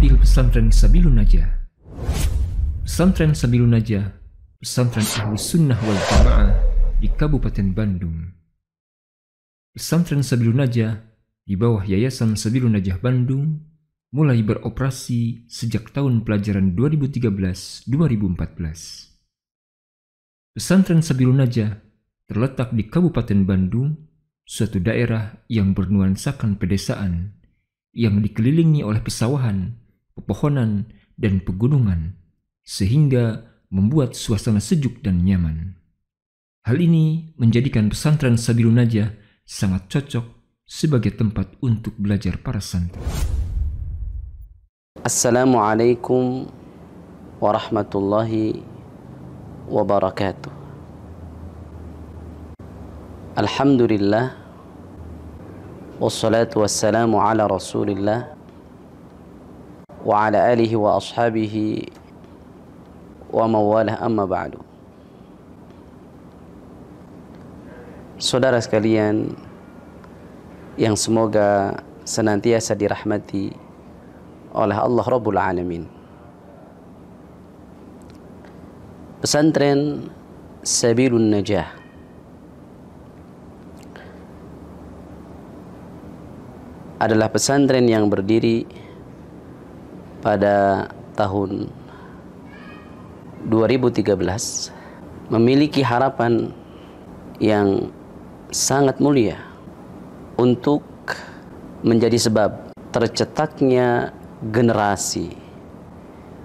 Profil Pesantren Sabilun Najah. Pesantren Sabilun Najah, pesantren ahli sunnah wal jamaah di Kabupaten Bandung. Pesantren Sabilun Najah di bawah Yayasan Sabilun Najah Bandung mulai beroperasi sejak tahun pelajaran 2013-2014. Pesantren Sabilun Najah terletak di Kabupaten Bandung, suatu daerah yang bernuansakan pedesaan, yang dikelilingi oleh pesawahan, pepohonan, dan pegunungan, sehingga membuat suasana sejuk dan nyaman. Hal ini menjadikan pesantren Sabilun Najah sangat cocok sebagai tempat untuk belajar para santri. Assalamualaikum warahmatullahi wabarakatuh. Alhamdulillah, wassalatu wassalamu ala rasulillah wa ala alihi wa ashabihi wa mawalah, amma ba'du. Saudara sekalian yang semoga senantiasa dirahmati oleh Allah Rabbul Alamin, Pesantren Sabilun Najah adalah pesantren yang berdiri pada tahun 2013, memiliki harapan yang sangat mulia untuk menjadi sebab tercetaknya generasi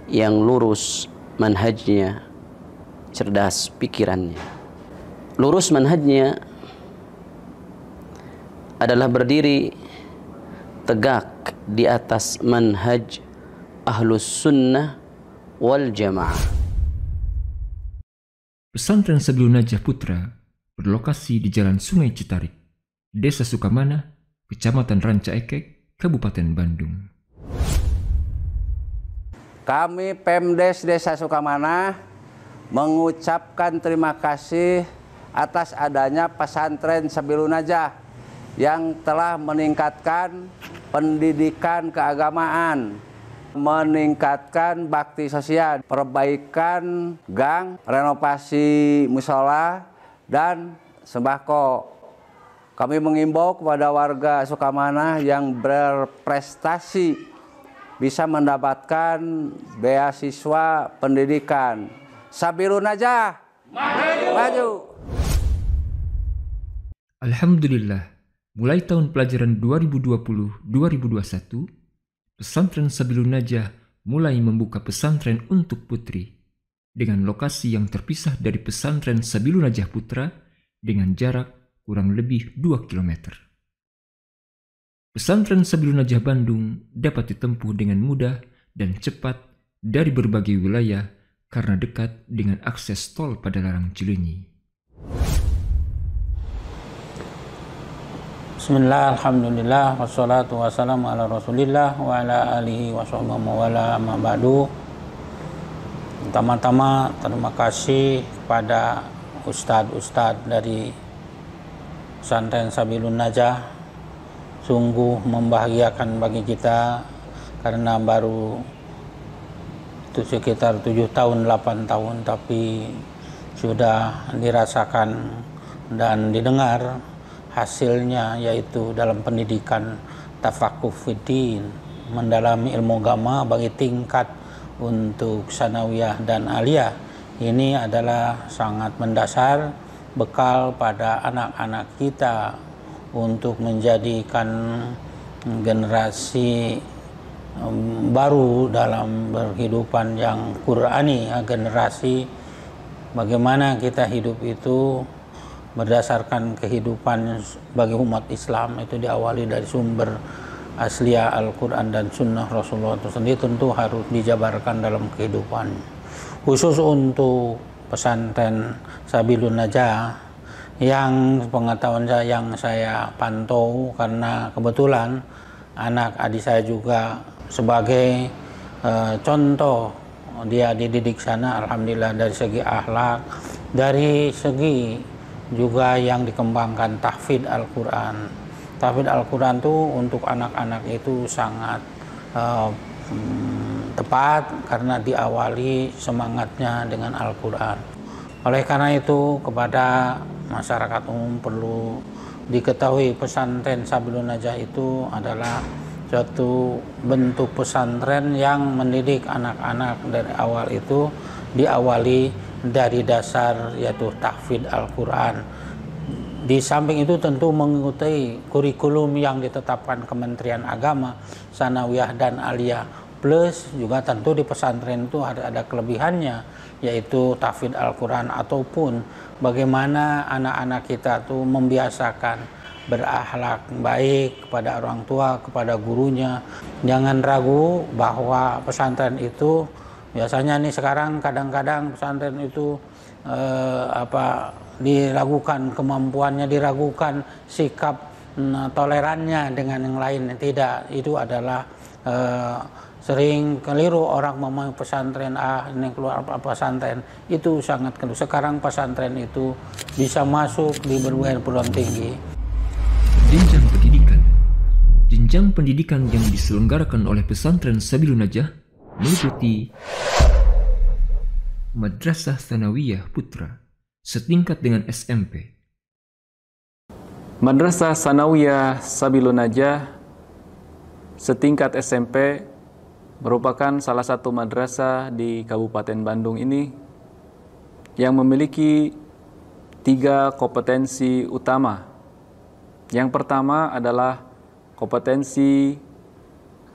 yang lurus manhajnya, cerdas pikirannya. Lurus manhajnya adalah berdiri tegak di atas manhaj ahlus sunnah wal jamaah. Pesantren Sabilun Najah Putra berlokasi di Jalan Sungai Citarik, Desa Sukamana, Kecamatan Ranca Ekek, Kabupaten Bandung. Kami Pemdes Desa Sukamana mengucapkan terima kasih atas adanya pesantren Sabilun Najah yang telah meningkatkan pendidikan keagamaan, meningkatkan bakti sosial, perbaikan gang, renovasi musola, dan sembako. Kami mengimbau kepada warga Sukamana yang berprestasi bisa mendapatkan beasiswa pendidikan. Sabilun Najah, maju! Alhamdulillah, mulai tahun pelajaran 2020-2021, Pesantren Sabilun Najah mulai membuka pesantren untuk putri dengan lokasi yang terpisah dari Pesantren Sabilun Najah Putra dengan jarak kurang lebih 2 km. Pesantren Sabilun Najah Bandung dapat ditempuh dengan mudah dan cepat dari berbagai wilayah karena dekat dengan akses tol Padalarang Cileunyi. Bismillah, alhamdulillah, wassalatu wassalamu ala rasulillah wa ala alihi wa sahbihi mawala, amma ba'du. Pertama-tama terima kasih kepada ustadz-ustadz dari Pesantren Sabilun Najah. Sungguh membahagiakan bagi kita karena baru itu sekitar 7 tahun, 8 tahun, tapi sudah dirasakan dan didengar hasilnya, yaitu dalam pendidikan tafakuh fiddin, mendalami ilmu agama bagi tingkat untuk sanawiyah dan aliyah. Ini adalah sangat mendasar bekal pada anak-anak kita untuk menjadikan generasi baru dalam berkehidupan yang Qur'ani, generasi bagaimana kita hidup itu berdasarkan kehidupan bagi umat Islam itu diawali dari sumber asliyah Al-Quran dan Sunnah Rasulullah itu sendiri, tentu harus dijabarkan dalam kehidupan. Khusus untuk pesantren Sabilun Najah yang pengetahuan saya, yang saya pantau, karena kebetulan anak adik saya juga sebagai contoh, dia dididik sana, alhamdulillah, dari segi akhlak, dari segi juga yang dikembangkan tahfidz Al-Quran. Tahfidz Al-Quran itu untuk anak-anak itu sangat tepat karena diawali semangatnya dengan Al-Quran. Oleh karena itu kepada masyarakat umum perlu diketahui pesantren Sabilun Najah itu adalah suatu bentuk pesantren yang mendidik anak-anak dari awal itu diawali dari dasar yaitu tahfidz Al-Quran. Di samping itu tentu mengikuti kurikulum yang ditetapkan Kementerian Agama, Sanawiyah dan Aliyah. Plus juga tentu di pesantren itu ada kelebihannya, yaitu tahfidz Al-Quran ataupun bagaimana anak-anak kita tuh membiasakan berakhlak baik kepada orang tua, kepada gurunya. Jangan ragu bahwa pesantren itu biasanya nih sekarang kadang-kadang pesantren itu diragukan kemampuannya, diragukan sikap tolerannya dengan yang lain. Tidak, itu adalah sering keliru orang mau pesantren ini keluar pesantren itu sangat keliru. Sekarang pesantren itu bisa masuk di berbagai perguruan tinggi. Jenjang pendidikan. Jenjang pendidikan yang diselenggarakan oleh pesantren Sabilun Najah meliputi Madrasah Tsanawiyah Putra setingkat dengan SMP. Madrasah Tsanawiyah Sabilun Najah setingkat SMP merupakan salah satu madrasah di Kabupaten Bandung ini yang memiliki 3 kompetensi utama. Yang pertama adalah kompetensi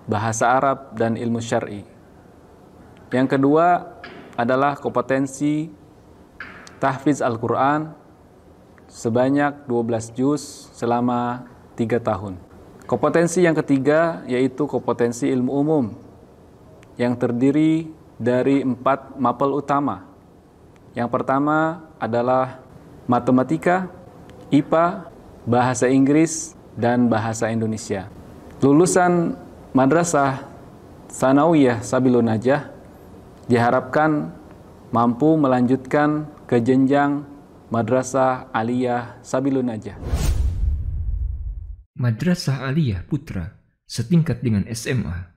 bahasa Arab dan ilmu syar'i. Yang kedua adalah kompetensi tahfidz Al-Quran sebanyak 12 juz selama 3 tahun. Kompetensi yang ketiga yaitu kompetensi ilmu umum yang terdiri dari 4 mapel utama. Yang pertama adalah matematika, IPA, bahasa Inggris, dan bahasa Indonesia. Lulusan Madrasah Tsanawiyah Sabilun Najah diharapkan mampu melanjutkan ke jenjang Madrasah Aliyah Sabilun Najah. Madrasah Aliyah Putra setingkat dengan SMA.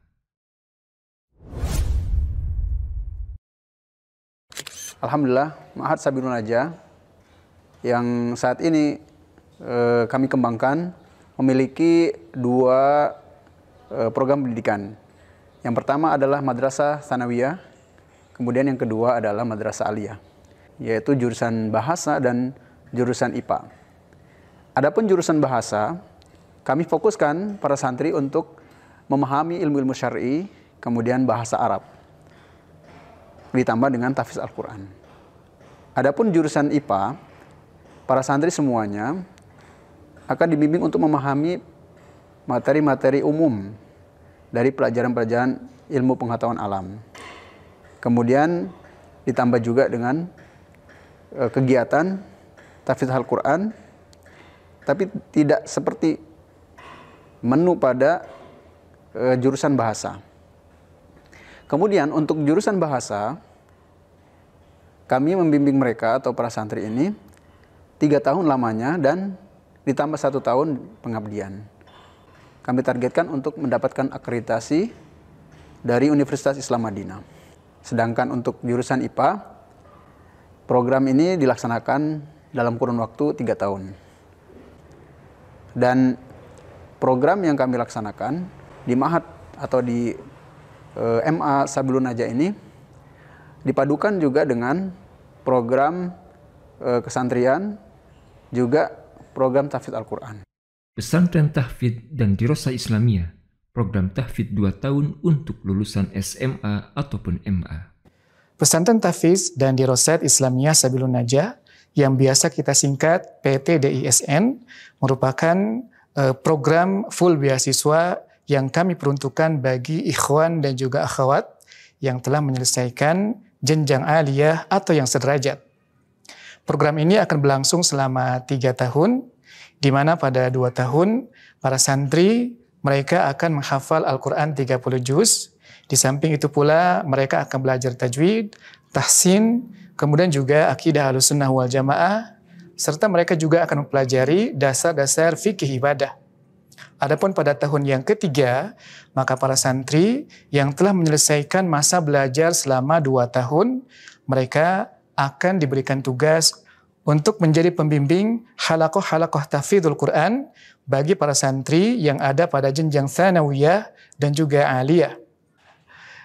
Alhamdulillah, Ma'had Sabilun Najah yang saat ini kami kembangkan memiliki 2 program pendidikan. Yang pertama adalah Madrasah Tsanawiyah, kemudian yang kedua adalah Madrasah Aliyah, yaitu jurusan bahasa dan jurusan IPA. Adapun jurusan bahasa, kami fokuskan para santri untuk memahami ilmu-ilmu syar'i, kemudian bahasa Arab, ditambah dengan tahfidz Al-Quran. Adapun jurusan IPA, para santri semuanya akan dibimbing untuk memahami materi-materi umum dari pelajaran-pelajaran ilmu pengetahuan alam. Kemudian ditambah juga dengan kegiatan tahfidz Al-Quran, tapi tidak seperti menu pada jurusan bahasa. Kemudian untuk jurusan bahasa, kami membimbing mereka atau para santri ini 3 tahun lamanya dan ditambah 1 tahun pengabdian. Kami targetkan untuk mendapatkan akreditasi dari Universitas Islam Madinah. Sedangkan untuk jurusan IPA, program ini dilaksanakan dalam kurun waktu 3 tahun. Dan program yang kami laksanakan di Ma'had atau di MA Sabilun Najah ini dipadukan juga dengan program kesantrian, juga program tahfidz Al-Quran. Pesantren Tahfidz dan Dirosah Islamiyah, program tahfidz 2 tahun untuk lulusan SMA ataupun MA. Pesantren Tahfidz dan Dirosah Islamiyah Sabilun Najah yang biasa kita singkat PTDISN merupakan program full beasiswa yang kami peruntukkan bagi ikhwan dan juga akhwat yang telah menyelesaikan jenjang aliyah atau yang sederajat. Program ini akan berlangsung selama 3 tahun, di mana pada 2 tahun para santri mereka akan menghafal Al-Quran 30 juz. Di samping itu pula mereka akan belajar tajwid, tahsin, kemudian juga akidah Ahlussunnah wal Jamaah, serta mereka juga akan mempelajari dasar-dasar fikih ibadah. Adapun pada tahun yang ketiga, maka para santri yang telah menyelesaikan masa belajar selama 2 tahun, mereka akan diberikan tugas untuk menjadi pembimbing halakoh-halakoh tahfidzul Quran bagi para santri yang ada pada jenjang tsanawiyah dan juga aliyah.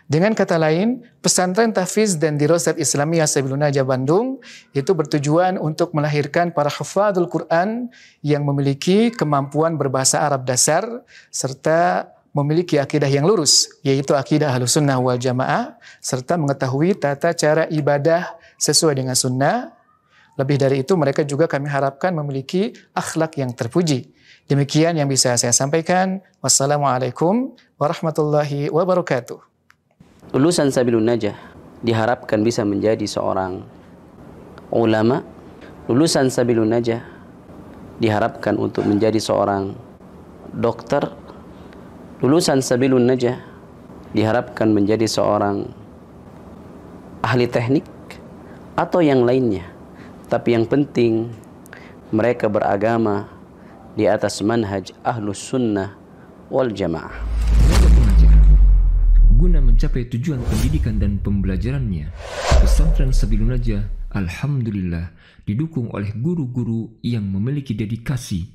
Dengan kata lain, pesantren tahfiz dan dirosat Islamiyah Sabilun Najah Bandung itu bertujuan untuk melahirkan para hafadzul Quran yang memiliki kemampuan berbahasa Arab dasar serta memiliki akidah yang lurus, yaitu akidah Ahlussunnah wal Jamaah, serta mengetahui tata cara ibadah sesuai dengan sunnah. Lebih dari itu, mereka juga kami harapkan memiliki akhlak yang terpuji. Demikian yang bisa saya sampaikan. Wassalamualaikum warahmatullahi wabarakatuh. Lulusan Sabilun Najah diharapkan bisa menjadi seorang ulama. Lulusan Sabilun Najah diharapkan untuk menjadi seorang dokter. Lulusan Sabilun Najah diharapkan menjadi seorang ahli teknik atau yang lainnya. Tapi yang penting mereka beragama di atas manhaj Ahlus Sunnah wal Jamaah. Guna mencapai tujuan pendidikan dan pembelajarannya, pesantren Sabilun Najah alhamdulillah didukung oleh guru-guru yang memiliki dedikasi,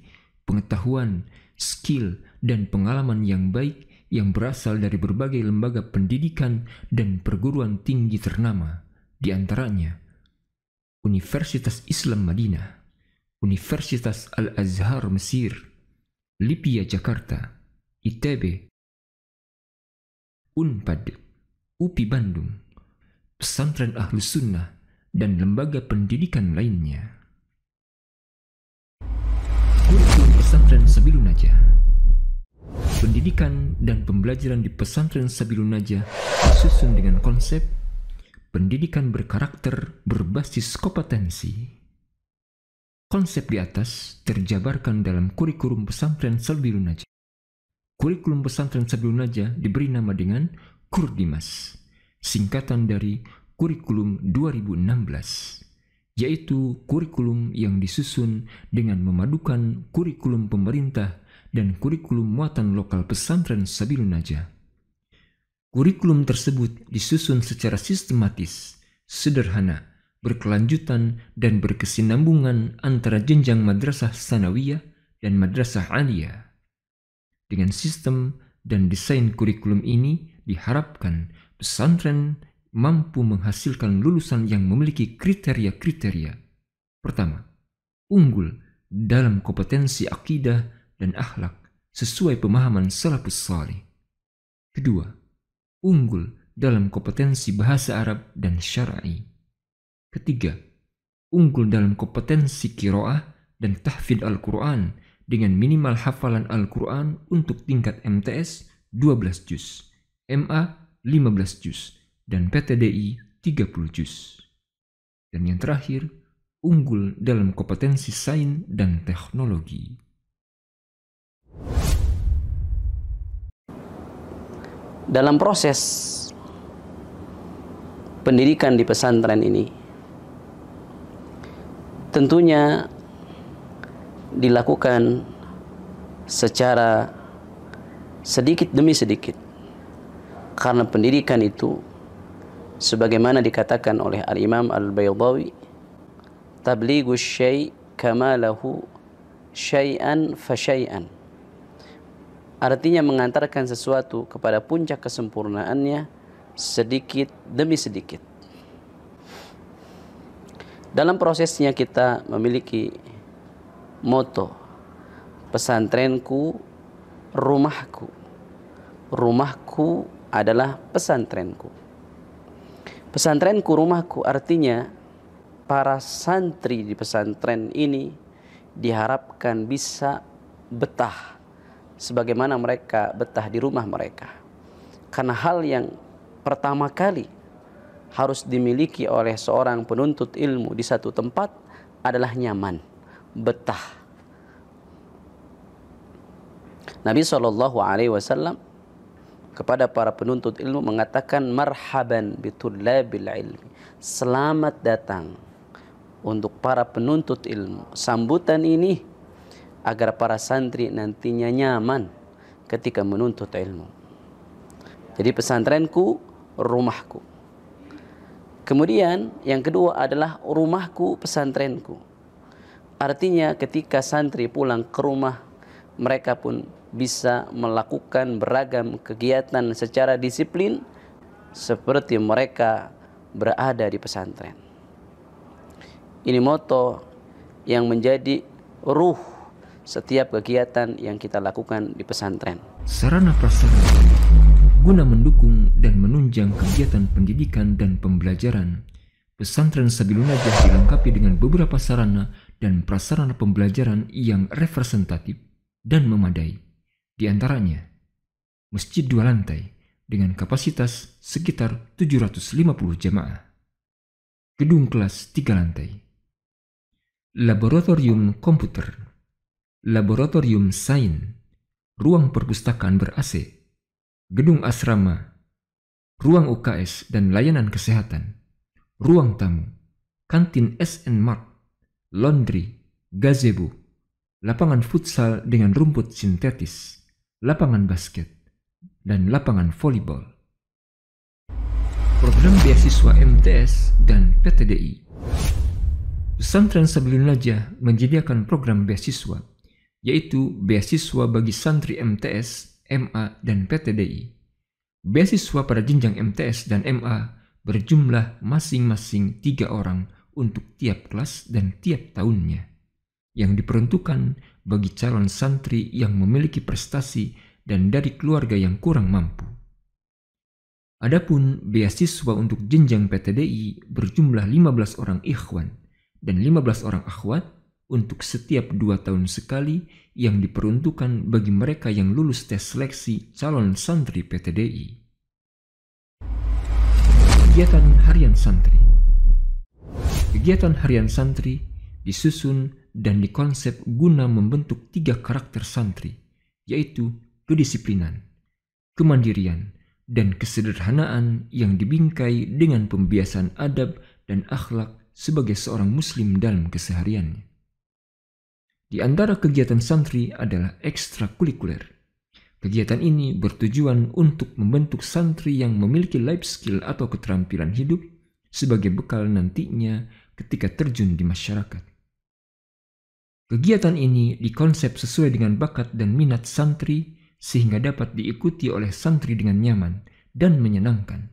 pengetahuan, skill, dan pengalaman yang baik yang berasal dari berbagai lembaga pendidikan dan perguruan tinggi ternama, di antaranya Universitas Islam Madinah, Universitas Al-Azhar Mesir, Lipia Jakarta, ITB, Unpad, UPI Bandung, pesantren Ahlus Sunnah, dan lembaga pendidikan lainnya. Kurikulum pesantren Sabilun Najah. Pendidikan dan pembelajaran di pesantren Sabilun Najah disusun dengan konsep pendidikan berkarakter berbasis kompetensi. Konsep di atas terjabarkan dalam kurikulum pesantren Sabilun Najah. Kurikulum pesantren Sabilun Najah diberi nama dengan Kurdimas, singkatan dari Kurikulum 2016, yaitu kurikulum yang disusun dengan memadukan kurikulum pemerintah dan kurikulum muatan lokal pesantren Sabilun Najah. Kurikulum tersebut disusun secara sistematis, sederhana, berkelanjutan, dan berkesinambungan antara jenjang madrasah sanawiyah dan madrasah aliyah. Dengan sistem dan desain kurikulum ini diharapkan pesantren mampu menghasilkan lulusan yang memiliki kriteria-kriteria. Pertama, unggul dalam kompetensi akidah dan akhlak sesuai pemahaman salafus salih. Kedua, unggul dalam kompetensi bahasa Arab dan syar'i. Ketiga, unggul dalam kompetensi qiraah dan tahfidz Al-Quran dengan minimal hafalan Al-Quran untuk tingkat MTS 12 juz, MA 15 juz, dan PTDI 30 juz. Dan yang terakhir, unggul dalam kompetensi sains dan teknologi. Dalam proses pendidikan di pesantren ini, tentunya dilakukan secara sedikit demi sedikit, karena pendidikan itu sebagaimana dikatakan oleh Al-Imam Al-Baydawi, tablighus syai' kama lahu syai'an fa syai'an, artinya mengantarkan sesuatu kepada puncak kesempurnaannya sedikit demi sedikit. Dalam prosesnya kita memiliki moto, pesantrenku, rumahku. Rumahku adalah pesantrenku. Pesantrenku, rumahku artinya para santri di pesantren ini diharapkan bisa betah sebagaimana mereka betah di rumah mereka. Karena hal yang pertama kali harus dimiliki oleh seorang penuntut ilmu di satu tempat adalah nyaman, betah. Nabi SAW kepada para penuntut ilmu mengatakan marhaban bitullabil ilmi, selamat datang untuk para penuntut ilmu. Sambutan ini agar para santri nantinya nyaman ketika menuntut ilmu. Jadi pesantrenku, rumahku. Kemudian yang kedua adalah rumahku, pesantrenku. Artinya ketika santri pulang ke rumah, mereka pun bisa melakukan beragam kegiatan secara disiplin seperti mereka berada di pesantren. Ini moto yang menjadi ruh setiap kegiatan yang kita lakukan di pesantren. Sarana prasarana guna mendukung dan menunjang kegiatan pendidikan dan pembelajaran, pesantren Sabilun Najah dilengkapi dengan beberapa sarana dan prasarana pembelajaran yang representatif dan memadai. Di antaranya, masjid 2 lantai dengan kapasitas sekitar 750 jamaah, gedung kelas 3 lantai, laboratorium komputer, laboratorium sains, ruang perpustakaan ber-AC, gedung asrama, ruang UKS dan layanan kesehatan, ruang tamu, kantin SN Mart, laundry, gazebo, lapangan futsal dengan rumput sintetis, lapangan basket, dan lapangan volleyball. Program beasiswa MTS dan PTDI. Pesantren Sabilun Najah menyediakan program beasiswa, yaitu beasiswa bagi santri MTS, MA, dan PTDI. Beasiswa pada jenjang MTS dan MA berjumlah masing-masing 3 orang untuk tiap kelas dan tiap tahunnya, yang diperuntukkan bagi calon santri yang memiliki prestasi dan dari keluarga yang kurang mampu. Adapun beasiswa untuk jenjang PTDI berjumlah 15 orang ikhwan dan 15 orang akhwat untuk setiap 2 tahun sekali yang diperuntukkan bagi mereka yang lulus tes seleksi calon santri PTDI. Kegiatan harian santri. Kegiatan harian santri disusun dan dikonsep guna membentuk 3 karakter santri, yaitu kedisiplinan, kemandirian, dan kesederhanaan yang dibingkai dengan pembiasan adab dan akhlak sebagai seorang muslim dalam kesehariannya. Di antara kegiatan santri adalah ekstrakurikuler. Kegiatan ini bertujuan untuk membentuk santri yang memiliki life skill atau keterampilan hidup sebagai bekal nantinya ketika terjun di masyarakat. Kegiatan ini dikonsep sesuai dengan bakat dan minat santri sehingga dapat diikuti oleh santri dengan nyaman dan menyenangkan.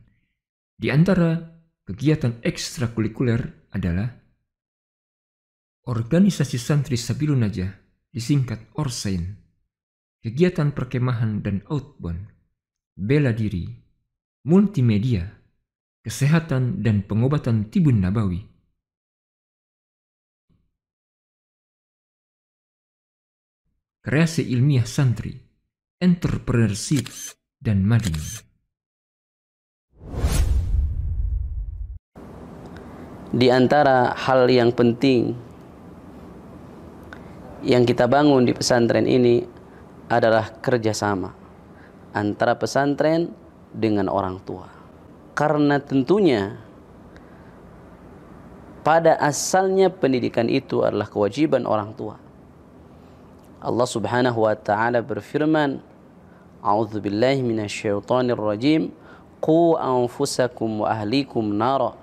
Di antara kegiatan ekstrakurikuler adalah organisasi santri Sabilun Najah, disingkat ORSAIN, kegiatan perkemahan dan outbound, bela diri, multimedia, kesehatan dan pengobatan tibun nabawi, kreasi ilmiah santri, entrepreneurship, dan mading. Di antara hal yang penting yang kita bangun di pesantren ini adalah kerjasama antara pesantren dengan orang tua. Karena tentunya pada asalnya pendidikan itu adalah kewajiban orang tua. Allah Subhanahu wa taala berfirman, "A'udzubillahi minasyaitonir rajim, qu anfusakum wa ahlikum nara."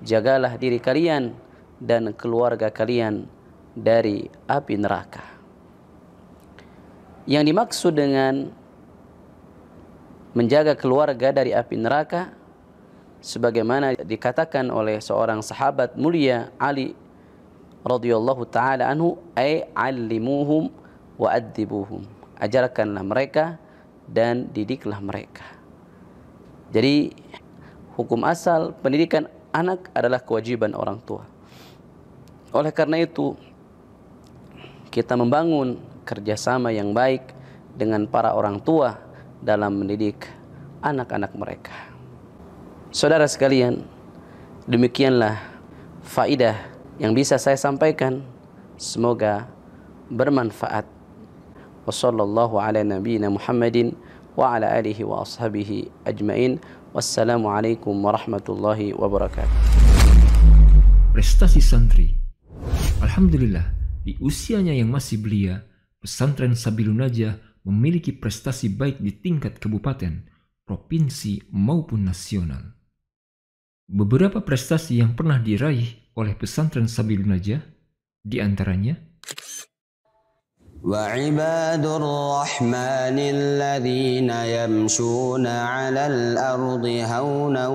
Jagalah diri kalian dan keluarga kalian dari api neraka. Yang dimaksud dengan menjaga keluarga dari api neraka, sebagaimana dikatakan oleh seorang sahabat mulia Ali radhiyallahu taala anhu, ay allimuhum wa addibuhum, ajarkanlah mereka dan didiklah mereka. Jadi hukum asal pendidikan anak adalah kewajiban orang tua. Oleh karena itu kita membangun kerjasama yang baik dengan para orang tua dalam mendidik anak-anak mereka. Saudara sekalian, demikianlah faidah yang bisa saya sampaikan. Semoga bermanfaat. Wassallallahu ala nabiyyina Muhammadin wa ala alihi wa ashabihi ajmain. Wassalamualaikum warahmatullahi wabarakatuh. Prestasi santri. Alhamdulillah, Di usianya yang masih belia, pesantren Sabilun Najah memiliki prestasi baik di tingkat kabupaten, provinsi maupun nasional. Beberapa prestasi yang pernah diraih oleh pesantren Sabilun Najah di antaranya وعباد الرحمن الذين يمشون على الأرض هونا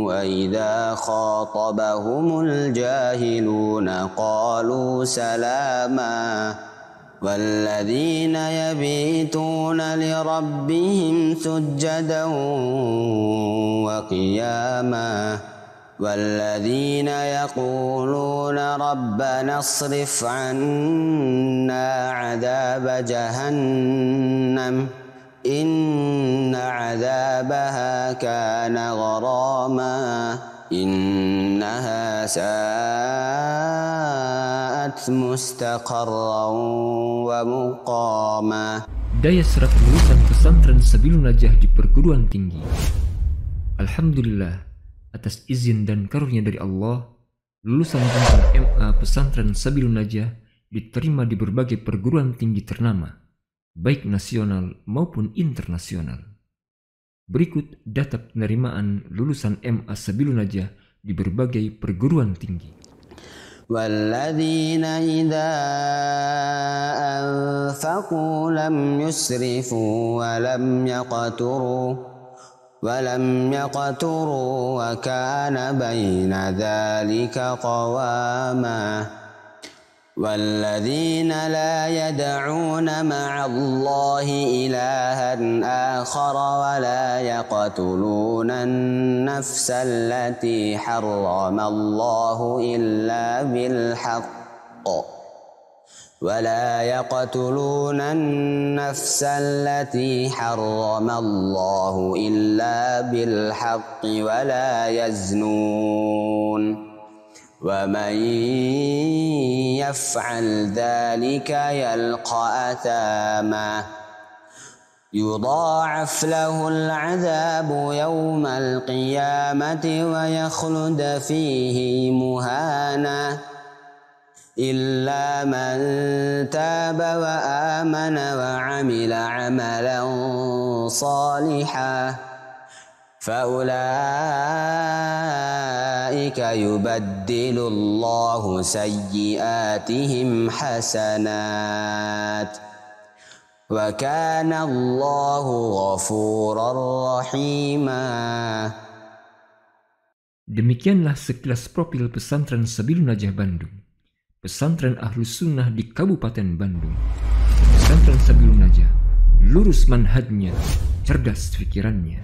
وإذا خاطبهم الجاهلون قالوا سلاما والذين يبيتون لربهم سجدا وقياما والذين يقولون ربنا اصرف عنا عذاب جهنم إن عذابها كان غراما إنها ساءت مستقرا ومقاما. Daya serap lulusan pesantren Sabilun Najah di perguruan tinggi. Alhamdulillah, atas izin dan karunia dari Allah, lulusan jenjang MA pesantren Sabilun Najah diterima di berbagai perguruan tinggi ternama, baik nasional maupun internasional. Berikut data penerimaan lulusan MA Sabilun Najah di berbagai perguruan tinggi. والذين إذا أنفقوا لم يسرفوا ولم يقتروا وكان بين ذلك قواما والذين لا يدعون مع الله إلها آخر ولا يقتلون النفس التي حرم الله إلا بالحق ولا يقتلون النفس التي حرم الله إلا بالحق ولا يزنون ومن يفعل ذلك يلقى أثاما يضاعف له العذاب يوم القيامة ويخلد فيه مهانا إلا من تاب وآمن وعمل عملا صالحا فأولئك يبدل الله سيئاتهم حسنات وكان الله غفورا رحيما. Demikianlah sekilas profil pesantren Sabilun Najah Bandung, pesantren Ahlus Sunnah di Kabupaten Bandung. Pesantren Sabilun Najah, lurus manhajnya, cerdas pikirannya.